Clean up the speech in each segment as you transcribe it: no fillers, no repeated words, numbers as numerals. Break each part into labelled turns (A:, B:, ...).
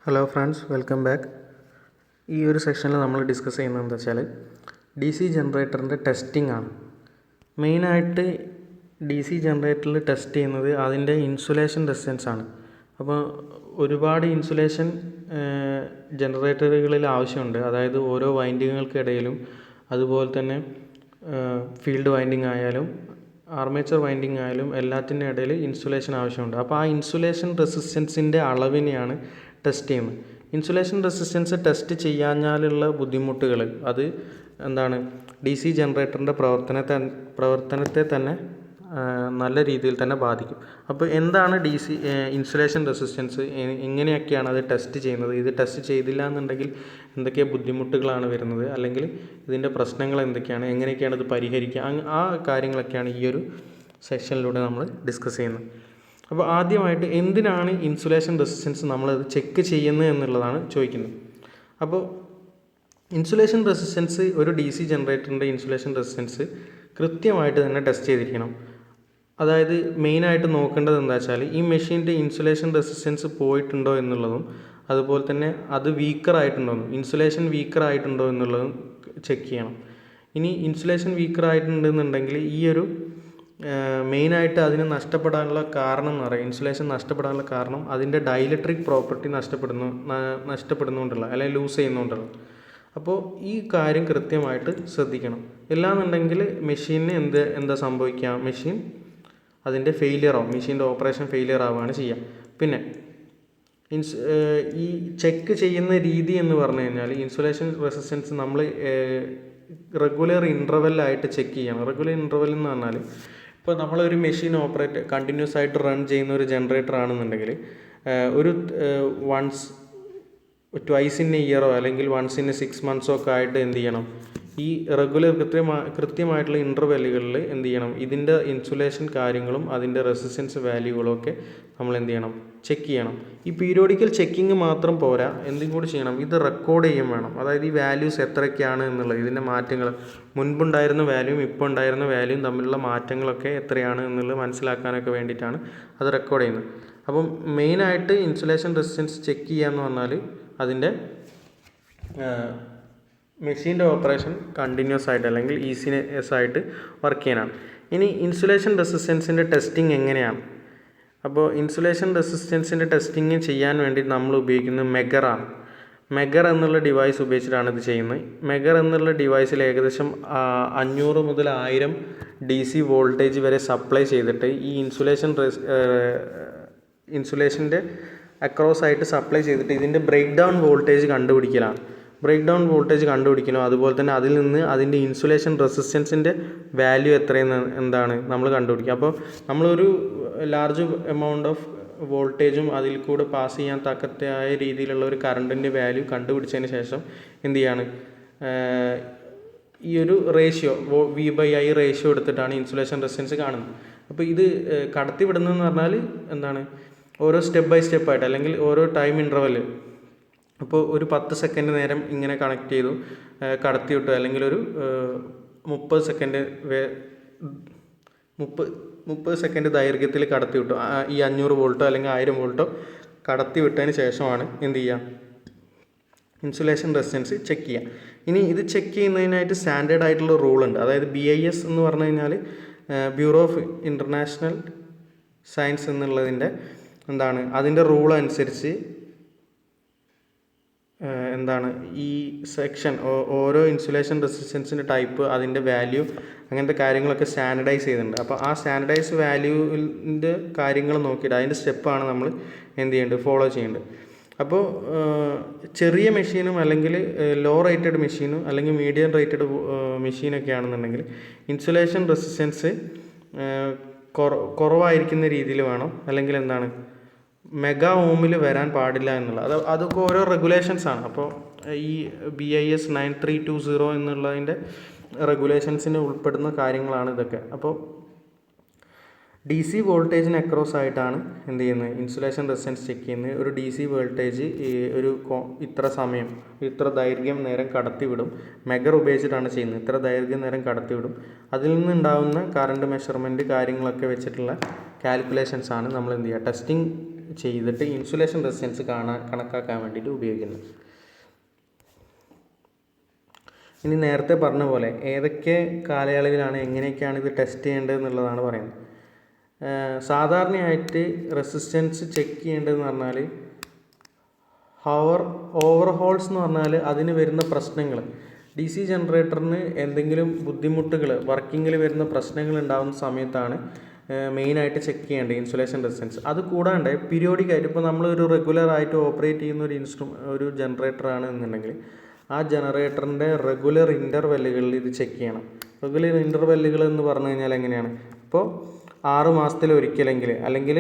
A: Hello friends, welcome back. ഈ ഒരു സെക്ഷനിൽ നമ്മൾ ഡിസ്കസ് ചെയ്യുന്നത് എന്താ വെച്ചാൽ ഡി സി ജനറേറ്ററിൻ്റെ ടെസ്റ്റിംഗ് ആണ്. മെയിനായിട്ട് ഡി സി ജനറേറ്ററിൽ ടെസ്റ്റ് ചെയ്യുന്നത് അതിൻ്റെ ഇൻസുലേഷൻ റെസിസ്റ്റൻസ് ആണ്. അപ്പോൾ ഒരുപാട് ഇൻസുലേഷൻ ജനറേറ്ററുകളിൽ ആവശ്യമുണ്ട്. അതായത് ഓരോ വൈൻഡിങ്ങുകൾക്കിടയിലും അതുപോലെ തന്നെ ഫീൽഡ് വൈൻഡിങ് ആയാലും ആർമേച്ചർ വൈൻഡിങ് ആയാലും എല്ലാത്തിൻ്റെ ഇടയിൽ ഇൻസുലേഷൻ ആവശ്യമുണ്ട്. അപ്പോൾ ആ ഇൻസുലേഷൻ റെസിസ്റ്റൻസിൻ്റെ അളവിനെയാണ് ടെസ്റ്റ് ചെയ്യുന്നത്. ഇൻസുലേഷൻ റെസിസ്റ്റൻസ് ടെസ്റ്റ് ചെയ്യാഞ്ഞാലുള്ള ബുദ്ധിമുട്ടുകൾ അത് എന്താണ്, ഡി സി ജനറേറ്ററിൻ്റെ പ്രവർത്തനത്തെ തന്നെ നല്ല രീതിയിൽ തന്നെ ബാധിക്കും. അപ്പോൾ എന്താണ് ഡി സി ഇൻസുലേഷൻ റെസിസ്റ്റൻസ്, എങ്ങനെയൊക്കെയാണ് അത് ടെസ്റ്റ് ചെയ്യുന്നത്, ഇത് ടെസ്റ്റ് ചെയ്തില്ല എന്നുണ്ടെങ്കിൽ എന്തൊക്കെ ബുദ്ധിമുട്ടുകളാണ് വരുന്നത്, അല്ലെങ്കിൽ ഇതിൻ്റെ പ്രശ്നങ്ങൾ എന്തൊക്കെയാണ്, എങ്ങനെയൊക്കെയാണ് ഇത് പരിഹരിക്കുക, ആ കാര്യങ്ങളൊക്കെയാണ് ഈ ഒരു സെഷനിലൂടെ നമ്മൾ ഡിസ്കസ് ചെയ്യുന്നത്. അപ്പോൾ ആദ്യമായിട്ട് എന്തിനാണ് ഇൻസുലേഷൻ റെസിസ്റ്റൻസ് നമ്മളത് ചെക്ക് ചെയ്യുന്നത് എന്നുള്ളതാണ് ചോദിക്കുന്നത്. അപ്പോൾ ഇൻസുലേഷൻ റെസിസ്റ്റൻസ്, ഒരു ഡി സി ജനറേറ്ററിൻ്റെ ഇൻസുലേഷൻ റെസിസ്റ്റൻസ് കൃത്യമായിട്ട് തന്നെ ടെസ്റ്റ് ചെയ്തിരിക്കണം. അതായത് മെയിനായിട്ട് നോക്കേണ്ടത് എന്താ വെച്ചാൽ ഈ മെഷീൻ്റെ ഇൻസുലേഷൻ റെസിസ്റ്റൻസ് പോയിട്ടുണ്ടോ എന്നുള്ളതും അതുപോലെ തന്നെ അത് വീക്കറായിട്ടുണ്ടോ, ഇൻസുലേഷൻ വീക്കറായിട്ടുണ്ടോ എന്നുള്ളതും ചെക്ക് ചെയ്യണം. ഇനി ഇൻസുലേഷൻ വീക്കറായിട്ടുണ്ടെന്നുണ്ടെങ്കിൽ ഈ ഒരു മെയിനായിട്ട് അതിന് നഷ്ടപ്പെടാനുള്ള കാരണം എന്ന് പറയുക, ഇൻസുലേഷൻ നഷ്ടപ്പെടാനുള്ള കാരണം അതിൻ്റെ ഡൈലക്ട്രിക് പ്രോപ്പർട്ടി നഷ്ടപ്പെടുന്നുകൊണ്ടുള്ള അല്ലെങ്കിൽ ലൂസ് ചെയ്യുന്നതുകൊണ്ടുള്ള. അപ്പോൾ ഈ കാര്യം കൃത്യമായിട്ട് ശ്രദ്ധിക്കണം. ഇല്ലാന്നുണ്ടെങ്കിൽ മെഷീനിന് എന്താ സംഭവിക്കുക, മെഷീൻ അതിൻ്റെ ഫെയിലിയറാവും, മെഷീൻ്റെ ഓപ്പറേഷൻ ഫെയിലിയർ ആവുകയാണ് ചെയ്യുക. പിന്നെ ഈ ചെക്ക് ചെയ്യുന്ന രീതി എന്ന് പറഞ്ഞു കഴിഞ്ഞാൽ ഇൻസുലേഷൻ റെസിസ്റ്റൻസ് നമ്മൾ റെഗുലർ ഇൻ്റർവെല്ലായിട്ട് ചെക്ക് ചെയ്യണം. റെഗുലർ ഇൻ്റർവെൽ എന്ന് പറഞ്ഞാൽ ഇപ്പോൾ നമ്മളൊരു മെഷീൻ കണ്ടിന്യൂസ് ആയിട്ട് റൺ ചെയ്യുന്ന ഒരു ജനറേറ്റർ ആണെന്നുണ്ടെങ്കിൽ ഒരു ട്വൈസ് ഇൻ എ ഇയറോ അല്ലെങ്കിൽ വൺസ് ഇൻ എ 6 months ഒക്കെ ആയിട്ട് എന്ത് ചെയ്യണം, ഈ റെഗുലർ കൃത്യമായിട്ടുള്ള ഇൻ്റർവെല്ലുകളിൽ എന്ത് ചെയ്യണം, ഇതിൻ്റെ ഇൻസുലേഷൻ കാര്യങ്ങളും അതിൻ്റെ റെസിസ്റ്റൻസ് വാല്യൂകളും ഒക്കെ നമ്മൾ എന്ത് ചെയ്യണം, ചെക്ക് ചെയ്യണം. ഈ പീരിയോഡിക്കൽ ചെക്കിങ് മാത്രം പോരാ, എന്തും കൂടി ചെയ്യണം, ഇത് റെക്കോർഡ് ചെയ്യും വേണം. അതായത് ഈ വാല്യൂസ് എത്രയൊക്കെയാണ് എന്നുള്ളത്, ഇതിൻ്റെ മാറ്റങ്ങൾ, മുൻപുണ്ടായിരുന്ന വാല്യൂയും ഇപ്പോൾ ഉണ്ടായിരുന്ന വാല്യൂയും തമ്മിലുള്ള മാറ്റങ്ങളൊക്കെ എത്രയാണ് എന്നുള്ളത് മനസ്സിലാക്കാനൊക്കെ വേണ്ടിയിട്ടാണ് അത് റെക്കോർഡ് ചെയ്യുന്നത്. അപ്പം മെയിനായിട്ട് ഇൻസുലേഷൻ റെസിസ്റ്റൻസ് ചെക്ക് ചെയ്യുക എന്ന് പറഞ്ഞാൽ അതിൻ്റെ മെഷീൻ്റെ ഓപ്പറേഷൻ കണ്ടിന്യൂസ് ആയിട്ട് അല്ലെങ്കിൽ ഈസിനെസ് ആയിട്ട് വർക്ക് ചെയ്യാനാണ്. ഇനി ഇൻസുലേഷൻ റെസിസ്റ്റൻസിൻ്റെ ടെസ്റ്റിംഗ് എങ്ങനെയാണ്? അപ്പോൾ ഇൻസുലേഷൻ റെസിസ്റ്റൻസിൻ്റെ ടെസ്റ്റിംഗ് ചെയ്യാൻ വേണ്ടി നമ്മൾ ഉപയോഗിക്കുന്നത് മെഗറാണ്. മെഗർ എന്നുള്ള ഡിവൈസ് ഉപയോഗിച്ചിട്ടാണ് ഇത് ചെയ്യുന്നത്. മെഗർ എന്നുള്ള ഡിവൈസിൽ ഏകദേശം 500 മുതൽ 1000 ഡി സി വോൾട്ടേജ് വരെ സപ്ലൈ ചെയ്തിട്ട് ഈ ഇൻസുലേഷൻ്റെ അക്രോസ് ആയിട്ട് സപ്ലൈ ചെയ്തിട്ട് ഇതിൻ്റെ ബ്രേക്ക് ഡൗൺ വോൾട്ടേജ് കണ്ടുപിടിക്കലാണ്. ബ്രേക്ക് ഡൗൺ വോൾട്ടേജ് കണ്ടുപിടിക്കണം. അതുപോലെ തന്നെ അതിൽ നിന്ന് അതിൻ്റെ ഇൻസുലേഷൻ റെസിസ്റ്റൻസിൻ്റെ വാല്യൂ എത്രയെന്ന് നമ്മൾ കണ്ടുപിടിക്കുക. അപ്പോൾ നമ്മളൊരു ലാർജ് എമൗണ്ട് ഓഫ് വോൾട്ടേജും അതിൽ കൂടെ പാസ് ചെയ്യാൻ തക്കത്തായ രീതിയിലുള്ള ഒരു കറണ്ടിൻ്റെ വാല്യൂ കണ്ടുപിടിച്ചതിന് ശേഷം എന്ത് ചെയ്യാണ്, ഈ ഒരു റേഷ്യോ V/I റേഷ്യോ എടുത്തിട്ടാണ് ഇൻസുലേഷൻ റെസിസ്റ്റൻസ് കാണുന്നത്. അപ്പോൾ ഇത് കടത്തി വിടുന്നതെന്ന് പറഞ്ഞാൽ ഓരോ സ്റ്റെപ്പ് ബൈ സ്റ്റെപ്പായിട്ട് അല്ലെങ്കിൽ ഓരോ ടൈം ഇൻ്റർവെൽ, അപ്പോൾ ഒരു 10 സെക്കൻഡ് നേരം ഇങ്ങനെ കണക്ട് ചെയ്തു കടത്തി വിട്ടു, അല്ലെങ്കിൽ ഒരു 30 സെക്കൻഡ് ദൈർഘ്യത്തിൽ കടത്തി വിട്ടു, ഈ 500 വോൾട്ടോ അല്ലെങ്കിൽ 1000 വോൾട്ടോ കടത്തി വിട്ടതിന് ശേഷമാണ് എന്ത് ചെയ്യുക, ഇൻസുലേഷൻ റെസിസ്റ്റൻസ് ചെക്ക് ചെയ്യുക. ഇനി ഇത് ചെക്ക് ചെയ്യുന്നതിനായിട്ട് സ്റ്റാൻഡേർഡ് ആയിട്ടുള്ള റൂളുണ്ട്. അതായത് BIS എന്ന് പറഞ്ഞു കഴിഞ്ഞാൽ ബ്യൂറോ ഓഫ് ഇൻ്റർനാഷണൽ സയൻസ് എന്നുള്ളതിൻ്റെ അതിൻ്റെ റൂൾ അനുസരിച്ച് ഈ സെക്ഷൻ ഓരോ ഇൻസുലേഷൻ റെസിസ്റ്റൻസിൻ്റെ ടൈപ്പ്, അതിൻ്റെ വാല്യൂ, അങ്ങനത്തെ കാര്യങ്ങളൊക്കെ സ്റ്റാൻഡർഡൈസ് ചെയ്തിട്ടുണ്ട്. അപ്പോൾ ആ സ്റ്റാൻഡർഡൈസ് വാല്യൂവിൻ്റെ കാര്യങ്ങൾ നോക്കിയിട്ട് അതിൻ്റെ സ്റ്റെപ്പാണ് നമ്മൾ എന്ത് ചെയ്യേണ്ടത്, ഫോളോ ചെയ്യേണ്ടത്. അപ്പോൾ ചെറിയ മെഷീനും അല്ലെങ്കിൽ ലോ റേറ്റഡ് മെഷീനും അല്ലെങ്കിൽ മീഡിയം റേറ്റഡ് മെഷീനൊക്കെ ആണെന്നുണ്ടെങ്കിൽ ഇൻസുലേഷൻ റെസിസ്റ്റൻസ് കുറവായിരിക്കുന്ന രീതിയിൽ വേണം, അല്ലെങ്കിൽ മെഗാ ഓമിൽ വരാൻ പാടില്ല എന്നുള്ളത്. അതൊക്കെ ഓരോ റെഗുലേഷൻസ് ആണ്. അപ്പോൾ ഈ BIS 9320 എന്നുള്ളതിൻ്റെ റെഗുലേഷൻസിന് ഉൾപ്പെടുന്ന കാര്യങ്ങളാണ് ഇതൊക്കെ. അപ്പോൾ ഡി സി വോൾട്ടേജിന് അക്രോസ് ആയിട്ടാണ് എന്ത് ചെയ്യുന്നത്, ഇൻസുലേഷൻ റെസിസ്റ്റൻസ് ചെക്ക് ചെയ്യുന്നത്. ഒരു ഡി സി വോൾട്ടേജ് ഇത്ര സമയം, ഇത്ര ദൈർഘ്യം നേരം കടത്തിവിടും. മെഗർ ഉപയോഗിച്ചിട്ടാണ് ചെയ്യുന്നത്. ഇത്ര ദൈർഘ്യം നേരം കടത്തിവിടും. അതിൽ നിന്നുണ്ടാകുന്ന കറണ്ട് മെഷർമെൻറ്റ് കാര്യങ്ങളൊക്കെ വെച്ചിട്ടുള്ള കാൽക്കുലേഷൻസ് ആണ് നമ്മൾ എന്ത് ചെയ്യുക, ടെസ്റ്റിംഗ് ചെയ്തിട്ട് ഇൻസുലേഷൻ റെസിസ്റ്റൻസ് കണക്കാക്കാൻ വേണ്ടിയിട്ട് ഉപയോഗിക്കുന്നത്. ഇനി നേരത്തെ പറഞ്ഞ പോലെ ഏതൊക്കെ കാലയളവിലാണ് എങ്ങനെയൊക്കെയാണ് ഇത് ടെസ്റ്റ് ചെയ്യേണ്ടത് എന്നുള്ളതാണ് പറയുന്നത്. സാധാരണയായിട്ട് റെസിസ്റ്റൻസ് ചെക്ക് ചെയ്യേണ്ടതെന്ന് പറഞ്ഞാൽ ഓവർഹോൾസ് എന്ന് പറഞ്ഞാൽ അതിന് വരുന്ന പ്രശ്നങ്ങൾ, ഡി സി ജനറേറ്ററിന് എന്തെങ്കിലും ബുദ്ധിമുട്ടുകൾ വർക്കിങ്ങിൽ വരുന്ന പ്രശ്നങ്ങൾ ഉണ്ടാകുന്ന സമയത്താണ് മെയിനായിട്ട് ചെക്ക് ചെയ്യേണ്ടത് ഇൻസുലേഷൻ റെസിസ്റ്റൻസ്. അത് കൂടാണ്ട് പീരിയോഡിക്കായിട്ട് ഇപ്പോൾ നമ്മളൊരു റെഗുലറായിട്ട് ഓപ്പറേറ്റ് ചെയ്യുന്ന ഒരു ജനറേറ്ററാണ് എന്നുണ്ടെങ്കിൽ ആ ജനറേറ്ററിൻ്റെ റെഗുലർ ഇൻ്റർവെല്ലുകളിൽ ഇത് ചെക്ക് ചെയ്യണം. റെഗുലർ ഇൻ്റർവെല്ലുകൾ എന്ന് പറഞ്ഞു കഴിഞ്ഞാൽ എങ്ങനെയാണ്, ഇപ്പോൾ 6 മാസത്തിൽ ഒരിക്കലെങ്കിൽ അല്ലെങ്കിൽ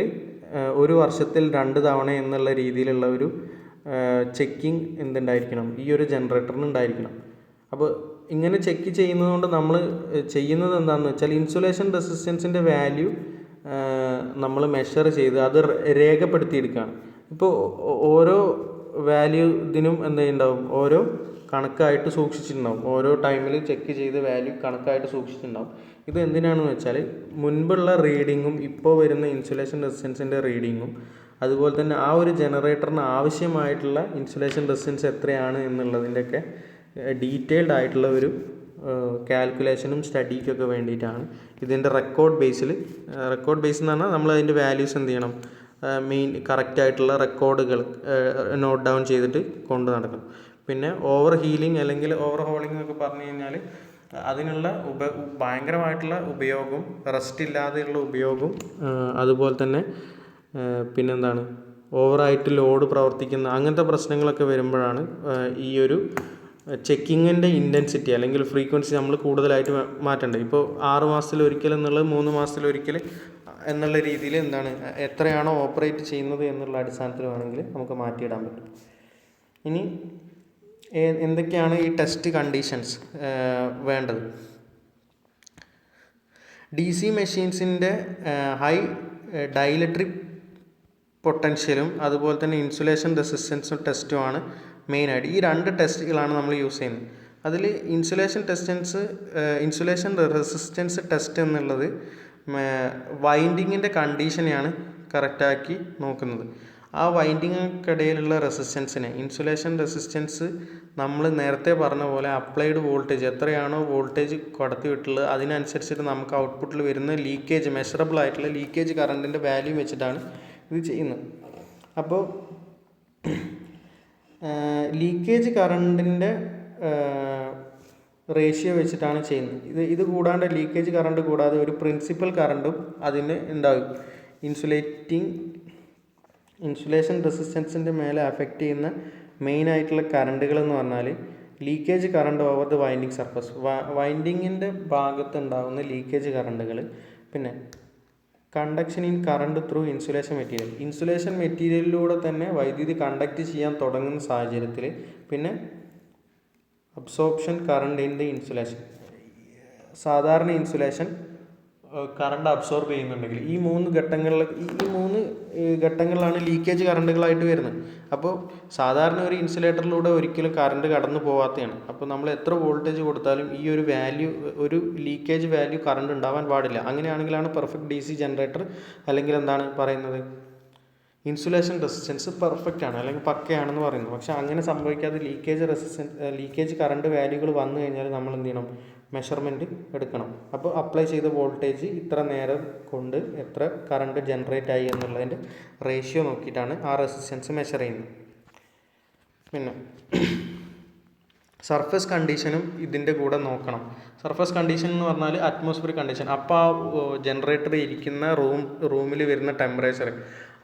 A: ഒരു വർഷത്തിൽ 2 തവണ എന്നുള്ള രീതിയിലുള്ള ഒരു ചെക്കിങ് എന്തുണ്ടായിരിക്കണം, ഈ ഒരു ജനറേറ്ററിന് ഉണ്ടായിരിക്കണം. അപ്പോൾ ഇങ്ങനെ ചെക്ക് ചെയ്യുന്നതുകൊണ്ട് നമ്മൾ ചെയ്യുന്നത് എന്താണെന്ന് വെച്ചാൽ ഇൻസുലേഷൻ റെസിസ്റ്റൻസിൻ്റെ വാല്യൂ നമ്മൾ മെഷർ ചെയ്ത് അത് രേഖപ്പെടുത്തിയെടുക്കുകയാണ്. ഇപ്പോൾ ഓരോ വാല്യൂ ഇതിനും എന്തുണ്ടാവും, ഓരോ കണക്കായിട്ട് സൂക്ഷിച്ചിട്ടുണ്ടാവും. ഓരോ ടൈമിൽ ചെക്ക് ചെയ്ത് വാല്യൂ കണക്കായിട്ട് സൂക്ഷിച്ചിട്ടുണ്ടാവും. ഇത് എന്തിനാണെന്ന് വെച്ചാൽ മുൻപുള്ള റീഡിങ്ങും ഇപ്പോൾ വരുന്ന ഇൻസുലേഷൻ റെസിസ്റ്റൻസിൻ്റെ റീഡിങ്ങും അതുപോലെ തന്നെ ആ ഒരു ജനറേറ്ററിന് ആവശ്യമായിട്ടുള്ള ഇൻസുലേഷൻ റെസിസ്റ്റൻസ് എത്രയാണ് എന്നുള്ളതിൻ്റെയൊക്കെ ഡീറ്റെയിൽഡ് ആയിട്ടുള്ള ഒരു കാൽക്കുലേഷനും സ്റ്റഡിക്കൊക്കെ വേണ്ടിയിട്ടാണ് ഇതിൻ്റെ റെക്കോർഡ് ബേസ് എന്ന് പറഞ്ഞാൽ നമ്മൾ അതിൻ്റെ വാല്യൂസ് എന്ത് ചെയ്യണം, മെയിൻ കറക്റ്റായിട്ടുള്ള റെക്കോർഡുകൾ നോട്ട് ഡൗൺ ചെയ്തിട്ട് കൊണ്ട് നടക്കണം. പിന്നെ ഓവർ ഹീലിംഗ് അല്ലെങ്കിൽ ഓവർ ഹോളിംഗ് എന്നൊക്കെ പറഞ്ഞു കഴിഞ്ഞാൽ അതിനുള്ള ഭയങ്കരമായിട്ടുള്ള ഉപയോഗം, റെസ്റ്റ് ഇല്ലാതെയുള്ള ഉപയോഗം, അതുപോലെ തന്നെ പിന്നെന്താണ് ഓവറായിട്ട് ലോഡ് പ്രവർത്തിക്കുന്ന അങ്ങനത്തെ പ്രശ്നങ്ങളൊക്കെ വരുമ്പോഴാണ് ഈ ഒരു ചെക്കിങ്ങിൻ്റെ ഇൻറ്റൻസിറ്റി അല്ലെങ്കിൽ ഫ്രീക്വൻസി നമ്മൾ കൂടുതലായിട്ട് മാറ്റേണ്ടത്. ഇപ്പോൾ 6 മാസത്തിലൊരിക്കൽ എന്നുള്ളത് 3 മാസത്തിലൊരിക്കൽ എന്നുള്ള രീതിയിൽ എന്താണ് എത്രയാണോ ഓപ്പറേറ്റ് ചെയ്യുന്നത് എന്നുള്ള അടിസ്ഥാനത്തിൽ വേണമെങ്കിൽ നമുക്ക് മാറ്റിയിടാൻ പറ്റും. ഇനി എന്തൊക്കെയാണ് ഈ ടെസ്റ്റ് കണ്ടീഷൻസ് വേണ്ടത്? ഡി സി മെഷീൻസിൻ്റെ ഹൈ ഡൈലക്ട്രിക് പൊട്ടൻഷ്യലും അതുപോലെ തന്നെ ഇൻസുലേഷൻ റെസിസ്റ്റൻസും ടെസ്റ്റുമാണ് മെയിനായിട്ട്. ഈ 2 ടെസ്റ്റുകളാണ് നമ്മൾ യൂസ് ചെയ്യുന്നത്. അതിൽ ഇൻസുലേഷൻ റെസിസ്റ്റൻസ് ടെസ്റ്റ് എന്നുള്ളത് വൈൻഡിങ്ങിൻ്റെ കണ്ടീഷനെയാണ് കറക്റ്റാക്കി നോക്കുന്നത്. ആ വൈൻഡിങ്ങുകൾക്കിടയിലുള്ള റെസിസ്റ്റൻസിനെ, ഇൻസുലേഷൻ റെസിസ്റ്റൻസ് നമ്മൾ നേരത്തെ പറഞ്ഞ പോലെ അപ്ലൈഡ് വോൾട്ടേജ് എത്രയാണോ വോൾട്ടേജ് കടത്തി വിട്ടുള്ളത് അതിനനുസരിച്ചിട്ട് നമുക്ക് ഔട്ട്പുട്ടിൽ വരുന്ന ലീക്കേജ്, മെഷറബിൾ ആയിട്ടുള്ള ലീക്കേജ് കറണ്ടിൻ്റെ വാല്യൂ വെച്ചിട്ടാണ് ഇത് ചെയ്യുന്നത്. അപ്പോൾ ലീക്കേജ് കറണ്ടിൻ്റെ റേഷ്യോ വെച്ചിട്ടാണ് ചെയ്യുന്നത്. ഇത് കൂടാണ്ട് ലീക്കേജ് കറണ്ട് കൂടാതെ ഒരു പ്രിൻസിപ്പൽ കറണ്ടും അതിന് ഉണ്ടാകും. ഇൻസുലേഷൻ റെസിസ്റ്റൻസിൻ്റെ മേലെ അഫക്റ്റ് ചെയ്യുന്ന മെയിനായിട്ടുള്ള കറണ്ടുകൾ എന്ന് പറഞ്ഞാൽ leakage current over the winding surface, വൈൻഡിങ്ങിൻ്റെ ഭാഗത്ത് ഉണ്ടാകുന്ന ലീക്കേജ് കറണ്ടുകൾ. പിന്നെ conduction in current through insulation മെറ്റീരിയലിലൂടെ തന്നെ വൈദ്യുതി കണ്ടക്ട് ചെയ്യാൻ തുടങ്ങുന്ന സാഹചര്യത്തിൽ. പിന്നെ absorption current in the insulation, സാധാരണ ഇൻസുലേഷൻ കറണ്ട് അബ്സോർബ് ചെയ്യുന്നുണ്ടെങ്കിൽ ഈ 3 ഘട്ടങ്ങളിലാണ് ലീക്കേജ് കറണ്ടുകളായിട്ട് വരുന്നത്. അപ്പോൾ സാധാരണ ഒരു ഇൻസുലേറ്ററിലൂടെ ഒരിക്കലും കറണ്ട് കടന്നു പോകാത്തതാണ്. അപ്പോൾ നമ്മൾ എത്ര വോൾട്ടേജ് കൊടുത്താലും ഈ ഒരു വാല്യൂ, ഒരു ലീക്കേജ് വാല്യൂ കറണ്ട് ഉണ്ടാവാൻ പാടില്ല. അങ്ങനെയാണെങ്കിലാണ് പെർഫെക്റ്റ് ഡി സി ജനറേറ്റർ അല്ലെങ്കിൽ എന്താണ് പറയുന്നത്, ഇൻസുലേഷൻ റെസിസ്റ്റൻസ് പെർഫെക്റ്റ് ആണ് അല്ലെങ്കിൽ പക്കയാണെന്ന് പറയുന്നത്. പക്ഷേ അങ്ങനെ സംഭവിക്കാതെ ലീക്കേജ് കറണ്ട് വാല്യൂകൾ വന്നു കഴിഞ്ഞാൽ നമ്മൾ എന്ത് ചെയ്യണം, മെഷർമെൻറ്റ് എടുക്കണം. അപ്പോൾ അപ്ലൈ ചെയ്ത വോൾട്ടേജ് ഇത്ര നേരം കൊണ്ട് എത്ര കറണ്ട് ജനറേറ്റ് ആയി എന്നുള്ളതിൻ്റെ റേഷ്യോ നോക്കിയിട്ടാണ് ആ റെസിസ്റ്റൻസ് മെഷർ ചെയ്യുന്നത്. പിന്നെ സർഫസ് കണ്ടീഷനും ഇതിൻ്റെ കൂടെ നോക്കണം. സർഫസ് കണ്ടീഷൻ എന്ന് പറഞ്ഞാൽ അറ്റ്മോസ്ഫിയറിക് കണ്ടീഷൻ. അപ്പോൾ ആ ജനറേറ്റർ ഇരിക്കുന്ന റൂമിൽ വരുന്ന ടെമ്പറേച്ചർ,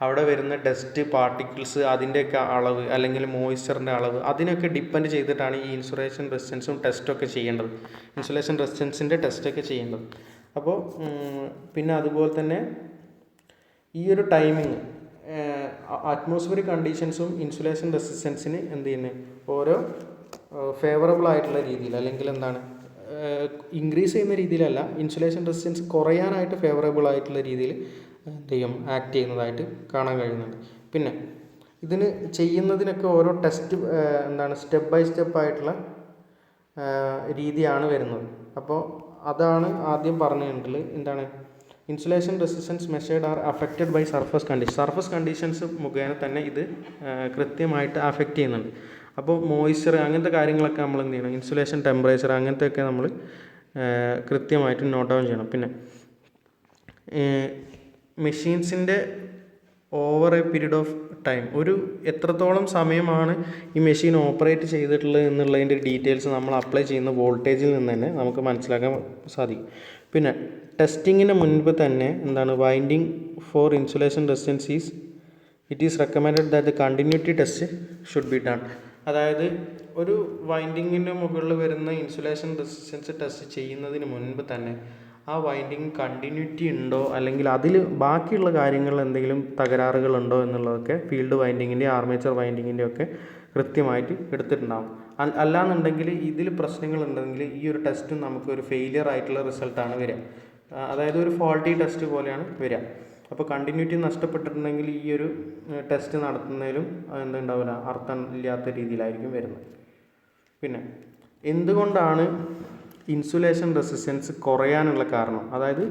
A: അവിടെ വരുന്ന ഡസ്റ്റ് പാർട്ടിക്കിൾസ്, അതിൻ്റെയൊക്കെ അളവ് അല്ലെങ്കിൽ മോയ്സ്ചറിൻ്റെ അളവ്, അതിനൊക്കെ ഡിപ്പെൻഡ് ചെയ്തിട്ടാണ് ഈ ഇൻസുലേഷൻ റെസിസ്റ്റൻസും ടെസ്റ്റൊക്കെ ചെയ്യേണ്ടത്, ഇൻസുലേഷൻ റെസിസ്റ്റൻസിൻ്റെ ടെസ്റ്റൊക്കെ ചെയ്യേണ്ടത്. അപ്പോൾ പിന്നെ അതുപോലെ തന്നെ ഈ ഒരു ടൈമിങ്, അറ്റ്മോസ്ഫിയറിക് കണ്ടീഷൻസും ഇൻസുലേഷൻ റെസിസ്റ്റൻസിന് എന്ത് ചെയ്യുന്നത്, ഓരോ ഫേവറബിൾ ആയിട്ടുള്ള രീതിയിൽ അല്ലെങ്കിൽ എന്താണ് ഇൻക്രീസ് ചെയ്യുന്ന രീതിയിലല്ല, ഇൻസുലേഷൻ റെസിസ്റ്റൻസ് കുറയാനായിട്ട് ഫേവറബിൾ ആയിട്ടുള്ള രീതിയിൽ എന്ത് ചെയ്യും, ആക്ട് ചെയ്യുന്നതായിട്ട് കാണാൻ കഴിയുന്നുണ്ട്. പിന്നെ ഇതിന് ചെയ്യുന്നതിനൊക്കെ ഓരോ ടെസ്റ്റ് സ്റ്റെപ്പ് ബൈ സ്റ്റെപ്പ് ആയിട്ടുള്ള രീതിയാണ് വരുന്നത്. അപ്പോൾ അതാണ് ആദ്യം പറഞ്ഞിട്ടുള്ളത്. Insulation resistance measured are affected by surface conditions മുഖേന തന്നെ ഇത് കൃത്യമായിട്ട് അഫക്റ്റ് ചെയ്യുന്നുണ്ട്. അപ്പോൾ മോയ്സ്ചർ അങ്ങനത്തെ കാര്യങ്ങളൊക്കെ നമ്മൾ എന്ത് ചെയ്യണം, ഇൻസുലേഷൻ ടെമ്പറേച്ചർ അങ്ങനത്തെയൊക്കെ നമ്മൾ കൃത്യമായിട്ട് നോട്ട് ഡൗൺ ചെയ്യണം. പിന്നെ മെഷീൻസിൻ്റെ over a period of time, ഒരു എത്രത്തോളം സമയമാണ് ഈ മെഷീൻ ഓപ്പറേറ്റ് ചെയ്തിട്ടുള്ളത് എന്നുള്ളതിൻ്റെ ഡീറ്റെയിൽസ് നമ്മൾ അപ്ലൈ ചെയ്യുന്ന വോൾട്ടേജിൽ നിന്ന് തന്നെ നമുക്ക് മനസ്സിലാക്കാൻ സാധിക്കും. പിന്നെ ടെസ്റ്റിങ്ങിന് മുൻപ് തന്നെ എന്താണ്, winding for insulation resistance it is recommended that the continuity test should be done. അതായത് ഒരു വൈൻഡിങ്ങിൻ്റെ മുകളിൽ വരുന്ന ഇൻസുലേഷൻ റെസിസ്റ്റൻസ് ടെസ്റ്റ് ചെയ്യുന്നതിന് മുൻപ് തന്നെ ആ വൈൻഡിങ് കണ്ടിന്യൂറ്റി ഉണ്ടോ അല്ലെങ്കിൽ അതിൽ ബാക്കിയുള്ള കാര്യങ്ങളിൽ എന്തെങ്കിലും തകരാറുകളുണ്ടോ എന്നുള്ളതൊക്കെ ഫീൽഡ് വൈൻഡിങ്ങിൻ്റെ ആർമേച്ചർ വൈൻഡിങ്ങിൻ്റെ ഒക്കെ കൃത്യമായിട്ട് എടുത്തിട്ടുണ്ടാകും. അല്ലാന്നുണ്ടെങ്കിൽ ഇതിൽ പ്രശ്നങ്ങളുണ്ടെങ്കിൽ ഈ ഒരു ടെസ്റ്റും നമുക്കൊരു ഫെയിലിയർ ആയിട്ടുള്ള റിസൾട്ടാണ് വരിക. അതായത് ഒരു ഫോൾട്ടി ടെസ്റ്റ് പോലെയാണ് വരിക. അപ്പോൾ കണ്ടിന്യൂറ്റി നഷ്ടപ്പെട്ടിട്ടുണ്ടെങ്കിൽ ഈ ഒരു ടെസ്റ്റ് നടത്തുന്നതിലും എന്തുണ്ടാവില്ല, അർത്ഥം ഇല്ലാത്ത രീതിയിലായിരിക്കും വരുന്നത്. പിന്നെ എന്തുകൊണ്ടാണ് ഇൻസുലേഷൻ റെസിസ്റ്റൻസ് കുറയാനുള്ള കാരണം? അതായത്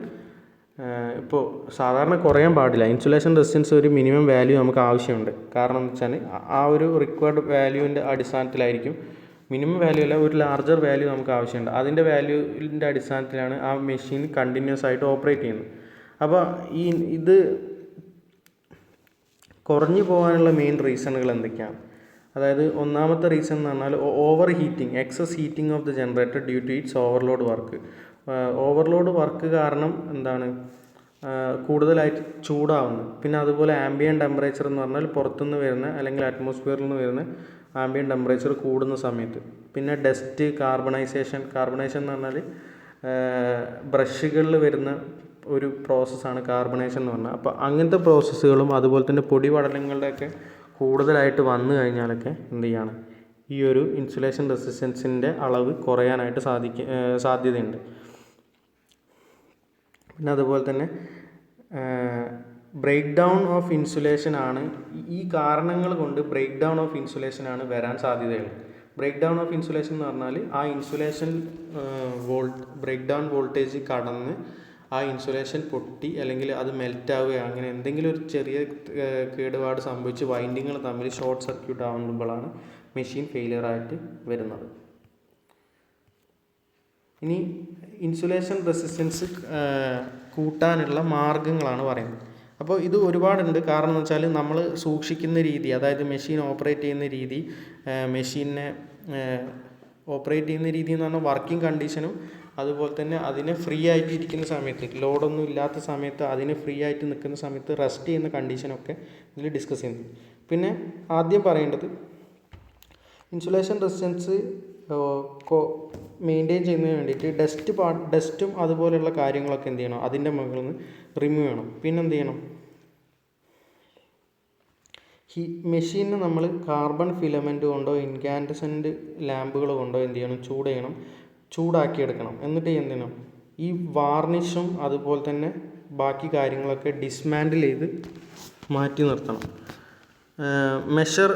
A: ഇപ്പോൾ സാധാരണ കുറയാൻ പാടില്ല. ഇൻസുലേഷൻ റെസിസ്റ്റൻസ് ഒരു മിനിമം വാല്യൂ നമുക്ക് ആവശ്യമുണ്ട്. കാരണം എന്ന് വെച്ചാൽ ആ ഒരു റിക്വയർഡ് വാല്യൂവിൻ്റെ അടിസ്ഥാനത്തിലായിരിക്കും, മിനിമം വാല്യൂ അല്ല, ഒരു ലാർജർ വാല്യൂ നമുക്ക് ആവശ്യമുണ്ട്. അതിൻ്റെ വാല്യൂവിൻ്റെ അടിസ്ഥാനത്തിലാണ് ആ മെഷീൻ കണ്ടിന്യൂസ് ആയിട്ട് ഓപ്പറേറ്റ് ചെയ്യുന്നത്. അപ്പോൾ ഇത് കുറഞ്ഞു പോകാനുള്ള മെയിൻ റീസണുകൾ എന്തൊക്കെയാണ്? അതായത് ഒന്നാമത്തെ റീസൺ എന്ന് പറഞ്ഞാൽ overheating, excess heating of the generator due to its overload work. Overload work കാരണം എന്താണ്, കൂടുതലായിട്ട് ചൂടാവുന്നു. പിന്നെ അതുപോലെ ആംബിയൻ ടെമ്പറേച്ചർ എന്ന് പറഞ്ഞാൽ പുറത്തുനിന്ന് വരുന്ന അല്ലെങ്കിൽ അറ്റ്മോസ്ഫിയറിൽ നിന്ന് വരുന്ന ആംബിയൻ ടെമ്പറേച്ചർ കൂടുന്ന സമയത്ത്. പിന്നെ ഡസ്റ്റ്, കാർബണൈസേഷൻ എന്ന് പറഞ്ഞാൽ ബ്രഷുകളിൽ വരുന്ന ഒരു പ്രോസസ്സാണ് കാർബണേഷൻ എന്ന് പറഞ്ഞാൽ. അപ്പോൾ അങ്ങനത്തെ പ്രോസസ്സുകളും അതുപോലെ തന്നെ പൊടിപടലങ്ങളുടെയൊക്കെ കൂടുതലായിട്ട് വന്നു കഴിഞ്ഞാലൊക്കെ എന്ത് ചെയ്യാണ്, ഈ ഒരു ഇൻസുലേഷൻ റെസിസ്റ്റൻസിൻ്റെ അളവ് കുറയാനായിട്ട് സാധ്യതയുണ്ട്. പിന്നെ അതുപോലെ തന്നെ ബ്രേക്ക് ഡൗൺ ഓഫ് ഇൻസുലേഷൻ ആണ്, ഈ കാരണങ്ങൾ കൊണ്ട് ബ്രേക്ക് ഡൗൺ ഓഫ് ഇൻസുലേഷൻ ആണ് വരാൻ സാധ്യതയുള്ളത്. ബ്രേക്ക് ഡൗൺ ഓഫ് ഇൻസുലേഷൻ എന്ന് പറഞ്ഞാൽ ആ ഇൻസുലേഷൻ ബ്രേക്ക് ഡൗൺ വോൾട്ടേജ് കടന്ന് ആ ഇൻസുലേഷൻ പൊട്ടി അല്ലെങ്കിൽ അത് മെൽറ്റ് ആവുകയോ അങ്ങനെ എന്തെങ്കിലും ഒരു ചെറിയ കേടുപാട് സംഭവിച്ച് വൈൻഡിങ്ങുകൾ തമ്മിൽ ഷോർട്ട് സർക്യൂട്ട് ആവുമ്പോഴാണ് മെഷീൻ ഫെയിലിയർ ആയിട്ട് വരുന്നത്. ഇനി ഇൻസുലേഷൻ റെസിസ്റ്റൻസ് കൂട്ടാനുള്ള മാർഗ്ഗങ്ങളാണ് പറയുന്നത്. അപ്പോൾ ഇത് ഒരുപാടുണ്ട്. കാരണം എന്ന് വെച്ചാൽ നമ്മൾ സൂക്ഷിക്കുന്ന രീതി, അതായത് മെഷീൻ ഓപ്പറേറ്റ് ചെയ്യുന്ന രീതി, മെഷീനെ ഓപ്പറേറ്റ് ചെയ്യുന്ന രീതി എന്ന് പറഞ്ഞാൽ വർക്കിംഗ് കണ്ടീഷനും അതുപോലെ തന്നെ അതിനെ ഫ്രീ ആയിട്ട് ഇരിക്കുന്ന സമയത്ത്, ലോഡൊന്നും ഇല്ലാത്ത സമയത്ത് അതിന് ഫ്രീ ആയിട്ട് നിൽക്കുന്ന സമയത്ത് റെസ്റ്റ് ചെയ്യുന്ന കണ്ടീഷനൊക്കെ ഇതിൽ ഡിസ്കസ് ചെയ്യുന്നു. പിന്നെ ആദ്യം പറയേണ്ടത് ഇൻസുലേഷൻ റെസിസ്റ്റൻസ് മെയിൻറ്റെയിൻ ചെയ്യുന്നതിന് വേണ്ടിയിട്ട് ഡസ്റ്റും അതുപോലെയുള്ള കാര്യങ്ങളൊക്കെ എന്ത് ചെയ്യണം, അതിൻ്റെ മുകളിൽ നിന്ന് റിമൂവ് ചെയ്യണം. പിന്നെ എന്ത് ചെയ്യണം, മെഷീനെ നമ്മൾ കാർബൺ ഫിലമെൻറ്റ് കൊണ്ടോ ഇൻകാൻഡസെൻ്റ് ലാമ്പുകൾ കൊണ്ടോ എന്ത് ചെയ്യണം, ചൂടാക്കിയെടുക്കണം. എന്നിട്ട് എന്ത് ചെയ്യണം, ഈ വാർണിഷും അതുപോലെ തന്നെ ബാക്കി കാര്യങ്ങളൊക്കെ ഡിസ്മാൻഡിൽ ചെയ്ത് മാറ്റി നിർത്തണം. Measure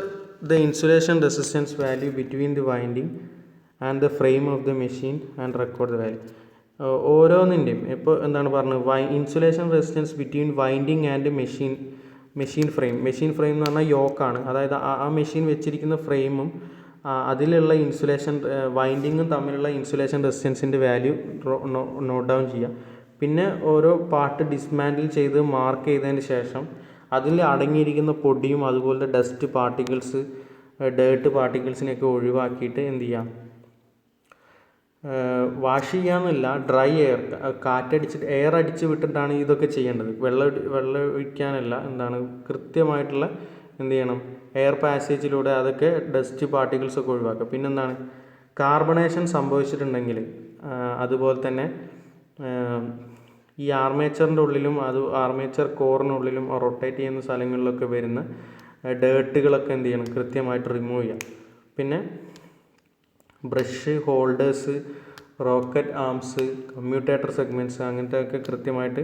A: the insulation resistance value between the winding and the frame of the machine and record the value. ഓരോന്നിൻ്റെയും ഇപ്പോൾ എന്താണ് പറഞ്ഞത്, insulation resistance between winding and machine frame എന്ന് പറഞ്ഞാൽ യോക്കാണ്. അതായത് ആ മെഷീൻ വെച്ചിരിക്കുന്ന ഫ്രെയിമും അതിലുള്ള ഇൻസുലേഷൻ വൈൻഡിങ്ങും തമ്മിലുള്ള ഇൻസുലേഷൻ റെസിസ്റ്റൻസിൻ്റെ വാല്യൂ നോട്ട് ഡൗൺ ചെയ്യുക. പിന്നെ ഓരോ പാർട്ട് ഡിസ്മാൻഡിൽ ചെയ്ത് മാർക്ക് ചെയ്തതിന് ശേഷം അതിൽ അടങ്ങിയിരിക്കുന്ന പൊടിയും അതുപോലെ ഡസ്റ്റ് പാർട്ടിക്കിൾസ്, ഡേർട്ട് പാർട്ടിക്കിൾസിനെയൊക്കെ ഒഴിവാക്കിയിട്ട് എന്ത് ചെയ്യാം, വാഷ് ചെയ്യാമെന്നില്ല, ഡ്രൈ എയർ, കാറ്റടിച്ചിട്ട് എയർ അടിച്ച് വിട്ടിട്ടാണ് ഇതൊക്കെ ചെയ്യേണ്ടത്. വെള്ളം ഒഴിക്കാനല്ല, എന്താണ് കൃത്യമായിട്ടുള്ള എന്ത് ചെയ്യണം, എയർ പാസേജിലൂടെ അതൊക്കെ ഡസ്റ്റ് പാർട്ടിക്കിൾസൊക്കെ ഒഴിവാക്കുക. പിന്നെന്താണ്, കാർബണേഷൻ സംഭവിച്ചിട്ടുണ്ടെങ്കിൽ അതുപോലെ തന്നെ ഈ ആർമേച്ചറിൻ്റെ ഉള്ളിലും ആർമേച്ചർ കോറിനുള്ളിലും റൊട്ടേറ്റ് ചെയ്യുന്ന സ്ഥലങ്ങളിലൊക്കെ വരുന്ന ഡേർട്ടുകളൊക്കെ എന്ത് ചെയ്യണം, കൃത്യമായിട്ട് റിമൂവ് ചെയ്യാം. പിന്നെ brush holders, rocket arms, commutator segments അങ്ങനത്തെയൊക്കെ കൃത്യമായിട്ട്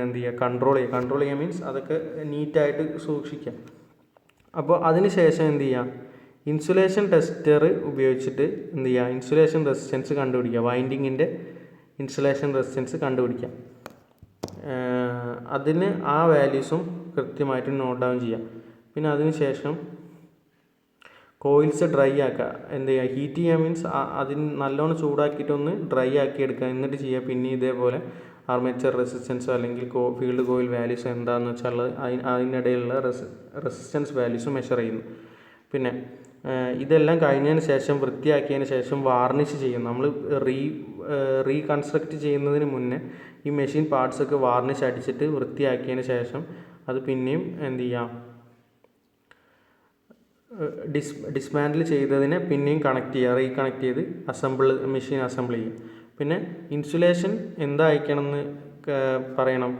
A: എന്ത് ചെയ്യുക, കൺട്രോൾ ചെയ്യുക മീൻസ് അതൊക്കെ നീറ്റായിട്ട് സൂക്ഷിക്കുക. അപ്പോൾ അതിന് ശേഷം എന്ത് ചെയ്യുക, ഇൻസുലേഷൻ ടെസ്റ്റർ ഉപയോഗിച്ചിട്ട് എന്ത് ചെയ്യുക, ഇൻസുലേഷൻ റെസിസ്റ്റൻസ് കണ്ടുപിടിക്കുക, വൈൻഡിങ്ങിൻ്റെ ഇൻസുലേഷൻ റെസിസ്റ്റൻസ് കണ്ടുപിടിക്കുക. അതിന് ആ വാല്യൂസും കൃത്യമായിട്ട് നോട്ട് ഡൗൺ ചെയ്യാം. പിന്നെ അതിന് ശേഷം കോയിൽസ് ഡ്രൈ ആക്കുക. എന്ത് ചെയ്യുക, ഹീറ്റ് ചെയ്യുക മീൻസ് അതിന് നല്ലോണം ചൂടാക്കിയിട്ടൊന്ന് ഡ്രൈ ആക്കി എടുക്കുക. എന്നിട്ട് ചെയ്യുക പിന്നെ ഇതേപോലെ ആർമേച്ചർ റെസിസ്റ്റൻസോ അല്ലെങ്കിൽ ഫീൽഡ് കോയിൽ വാല്യൂസ് എന്താണെന്ന് വെച്ചാൽ അതിനിടയിലുള്ള റെസിസ്റ്റൻസ് വാല്യൂസ് മെഷർ ചെയ്യുന്നു. പിന്നെ ഇതെല്ലാം കഴിഞ്ഞതിന് ശേഷം വൃത്തിയാക്കിയതിന് ശേഷം വാർണിഷ് ചെയ്യും. നമ്മൾ റീകൺസ്ട്രക്റ്റ് ചെയ്യുന്നതിന് മുന്നേ ഈ മെഷീൻ പാർട്സൊക്കെ വാർണിഷ് അടിച്ചിട്ട് വൃത്തിയാക്കിയതിന് ശേഷം അത് പിന്നെയും എന്ത് ചെയ്യാം, ഡിസ്മാൻഡിൽ ചെയ്തതിനെ പിന്നെയും കണക്ട് ചെയ്യുക, റീകണക്ട് ചെയ്ത് മെഷീൻ അസംബിൾ ചെയ്യും. പിന്നെ ഇൻസുലേഷൻ എന്തായിരിക്കണമെന്ന് പറയണം.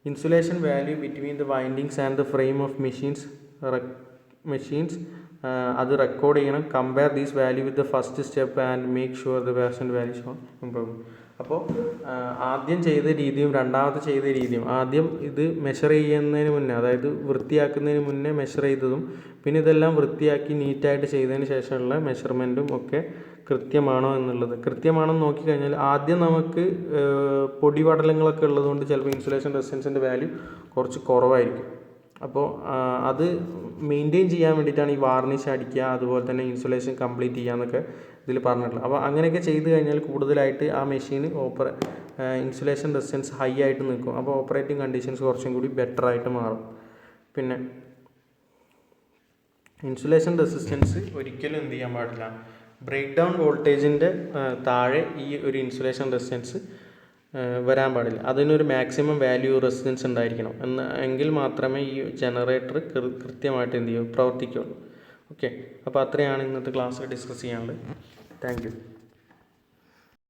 A: Insulation value between the windings and the frame of machines അത് റെക്കോർഡ് ചെയ്യണം. Compare these value with the first step and make sure the percent value shown improve. അപ്പോൾ ആദ്യം ചെയ്ത രീതിയും രണ്ടാമത്തെ ചെയ്ത രീതിയും, ആദ്യം ഇത് മെഷർ ചെയ്യുന്നതിന് മുന്നേ, അതായത് വൃത്തിയാക്കുന്നതിന് മുന്നേ മെഷർ ചെയ്തതും പിന്നെ ഇതെല്ലാം വൃത്തിയാക്കി നീറ്റായിട്ട് ചെയ്തതിന് ശേഷമുള്ള മെഷർമെൻറ്റും ഒക്കെ കൃത്യമാണോ എന്നുള്ളത്. കൃത്യമാണെന്ന് നോക്കിക്കഴിഞ്ഞാൽ ആദ്യം നമുക്ക് പൊടിപടലങ്ങളൊക്കെ ഉള്ളതുകൊണ്ട് ചിലപ്പോൾ ഇൻസുലേഷൻ റെസിസ്റ്റൻസിൻ്റെ വാല്യൂ കുറച്ച് കുറവായിരിക്കും. അപ്പോൾ അത് മെയിൻറ്റെയിൻ ചെയ്യാൻ വേണ്ടിയിട്ടാണ് ഈ വാർണിഷ് അടിക്കുക, അതുപോലെ തന്നെ ഇൻസുലേഷൻ കംപ്ലീറ്റ് ചെയ്യുക എന്നൊക്കെ ഇതിൽ പറഞ്ഞിട്ടുള്ളത്. അപ്പോൾ അങ്ങനെയൊക്കെ ചെയ്ത് കഴിഞ്ഞാൽ കൂടുതലായിട്ട് ആ മെഷീൻ ഇൻസുലേഷൻ റെസിസ്റ്റൻസ് ഹൈ ആയിട്ട് നിൽക്കും. അപ്പോൾ ഓപ്പറേറ്റിംഗ് കണ്ടീഷൻസ് കുറച്ചും കൂടി ബെറ്റർ ആയിട്ട് മാറും. പിന്നെ ഇൻസുലേഷൻ റെസിസ്റ്റൻസ് ഒരിക്കലും എന്ത് ചെയ്യാൻ പാടില്ല, ബ്രേക്ക് ഡൗൺ വോൾട്ടേജിൻ്റെ താഴെ ഈ ഒരു ഇൻസുലേഷൻ റെസിസ്റ്റൻസ് വരാൻ പാടില്ല. അതിനൊരു മാക്സിമം വാല്യൂ റെസിസ്റ്റൻസ് ഉണ്ടായിരിക്കണം. എങ്കിൽ മാത്രമേ ഈ ജനറേറ്റർ കൃത്യമായിട്ട് എന്ത് ചെയ്യും, പ്രവർത്തിക്കുകയുള്ളൂ. ഓക്കെ, അപ്പോൾ അത്രയാണ് ഇന്നത്തെ ക്ലാസ്സിൽ ഡിസ്കസ് ചെയ്യാനുള്ളത്. Thank you.